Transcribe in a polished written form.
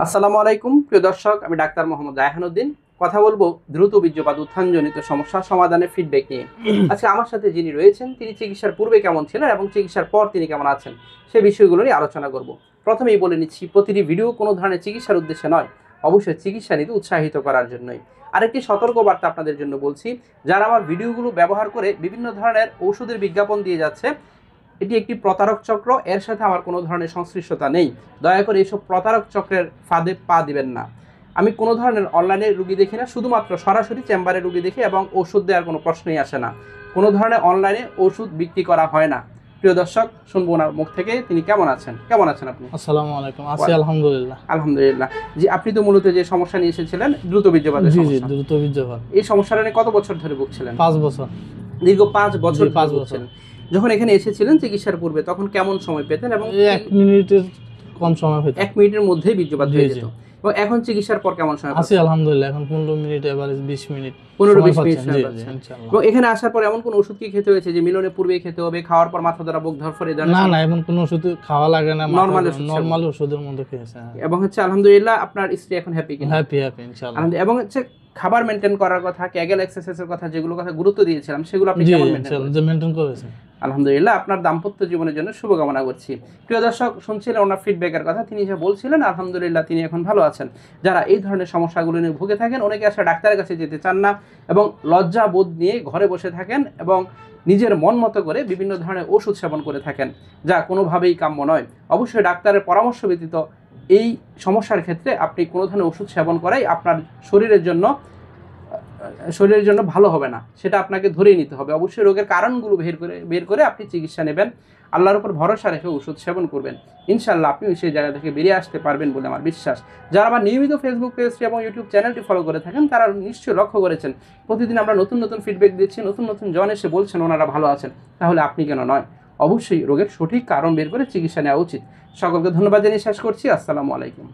আসসালামু আলাইকুম প্রিয় দর্শক, আমি ডাক্তার মোহাম্মদ রায়হানুদ্দিন। কথা বলবো দ্রুত বীর্যপাত উত্থানজনিত সমস্যা সমাধানের ফিডব্যাক নিয়ে। আজকে আমার সাথে যিনি রয়েছেন তিনি চিকিৎসার পূর্বে কেমন ছিলেন এবং চিকিৎসার পর তিনি কেমন আছেন সে বিষয়গুলো নিয়ে আলোচনা করব। প্রথমেই বলে নিচ্ছি, প্রতিটি ভিডিও কোনো ধরনের চিকিৎসার উদ্দেশ্যে নয়, অবশ্যই চিকিৎসা নিতে উৎসাহিত করার জন্যই। আরেকটি সতর্কবার্তা আপনাদের জন্য বলছি, যারা আমার ভিডিওগুলো ব্যবহার করে বিভিন্ন ধরনের ঔষধের বিজ্ঞাপন দিয়ে যাচ্ছে, এটি একটি প্রতারক চক্র, এর সাথে আমার কোনো ধরনের সংশ্লিষ্টতা নেই। দয়া করে এইসব প্রতারক চক্রের ফাঁদে পা দিবেন না। আমি কোনো ধরনের অনলাইনে রুগী দেখি না, শুধুমাত্র সরাসরি চেম্বারে রুগী দেখি এবং ওষুধ দেওয়ার কোনো প্রশ্নই আসে না। কোনো ধরনের অনলাইনে ওষুধ বিক্রি করা হয় না। প্রিয় দর্শক, শুনবো ওনার মুখ থেকে তিনি কেমন আছেন। কেমন আছেন আপনি? আসসালামু আলাইকুম। আছি আলহামদুলিল্লাহ। আলহামদুলিল্লাহ। জি, আপনি তো মূলত যে সমস্যা নিয়ে এসেছিলেন দ্রুত বীর্যপাতের জি জি, সমস্যা। দ্রুত বীর্যপাত। এই সমস্যাটা নিয়ে কত বছর ধরে ভুগছিলেন? 5 বছর। দীর্ঘ 5 বছর। 5 বছর। ভুগছিলেন। যখন এখানে এসেছিলেন চিকিৎসার পূর্বে তখন কেমন সময় পেতেন এবং 1 মিনিটের কম সময় হইতো। 1 মিনিটের মধ্যেই বীর্যপাত হয়ে যেত? এবং এখন চিকিৎসার পর কেমন সময় আছি আলহামদুলিল্লাহ। এখন 15 মিনিট, এভারেজ 20 মিনিট। 15-20 মিনিট সময় জি পাচ্ছেন? ইনশাআল্লাহ। এবং এখানে আসার পর এমন কোন ওষুধ কি খেতে হয়েছে যে মিলনের পূর্বেই খেতে হবে, খাওয়ার পর মাথা ধরা, বুক ধরফর এই ধরনের? না না, এমন কোনো ওষুধ খাওয়া লাগে না। নরমাল নরমাল ওষুধের মধ্যে খেয়েছে। এবং হচ্ছে আলহামদুলিল্লাহ আপনার স্ত্রী এখন হ্যাপি কিনা? হ্যাপি ইনশাআল্লাহ। এবং হচ্ছে খাবার মেনটেন করার কথা, ক্যাগেল এক্সারসাইজের কথা, যেগুলো কথা গুরুত্ব দিয়েছিলাম সেগুলো আপনি জি কেমন ইনশাআল্লাহ যে মেইনটেইন করেছে। আলহামদুলিল্লাহ। আপনার দাম্পত্য জীবনের জন্য শুভকামনা করছি। প্রিয় দর্শক, শুনছিলেন ওনার ফিডব্যাকের কথা, তিনি যা বলছিলেন আলহামদুলিল্লাহ তিনি এখন ভালো আছেন। যারা এই ধরনের সমস্যাগুলো নিয়ে ভুগে থাকেন, অনেকে আসলে ডাক্তারের কাছে যেতে চান না এবং লজ্জা বোধ নিয়ে ঘরে বসে থাকেন এবং নিজের মন মতো করে বিভিন্ন ধরনের ওষুধ সেবন করে থাকেন, যা কোনোভাবেই কাম্য নয়। অবশ্যই ডাক্তারের পরামর্শ ব্যতীত এই সমস্যার ক্ষেত্রে আপনি কোনো ধরনের ওষুধ সেবন করাই আপনার শরীরের জন্য ভালো হবে না, সেটা আপনাকে ধরেই নিতে হবে। অবশ্যই রোগের কারণগুলো বের করে আপনি চিকিৎসা নেবেন, আল্লাহর উপর ভরসা রেখে ওষুধ সেবন করবেন। ইনশাআল্লাহ আপনি সেই জায়গা থেকে বেরিয়ে আসতে পারবেন বলে আমার বিশ্বাস। যারা আমার নিয়মিত ফেসবুক পেজটি এবং ইউটিউব চ্যানেলটি ফলো করে থাকেন তারা নিশ্চয়ই লক্ষ্য করেছেন প্রতিদিন আমরা নতুন নতুন ফিডব্যাক দিচ্ছি, নতুন নতুন জন এসে বলছেন ওনারা ভালো আছেন। তাহলে আপনি কেন নয়? অবশ্যই রোগের সঠিক কারণ বের করে চিকিৎসা নেওয়া উচিত। সকলকে ধন্যবাদ জানিয়ে শেষ করছি। আসসালামু আলাইকুম।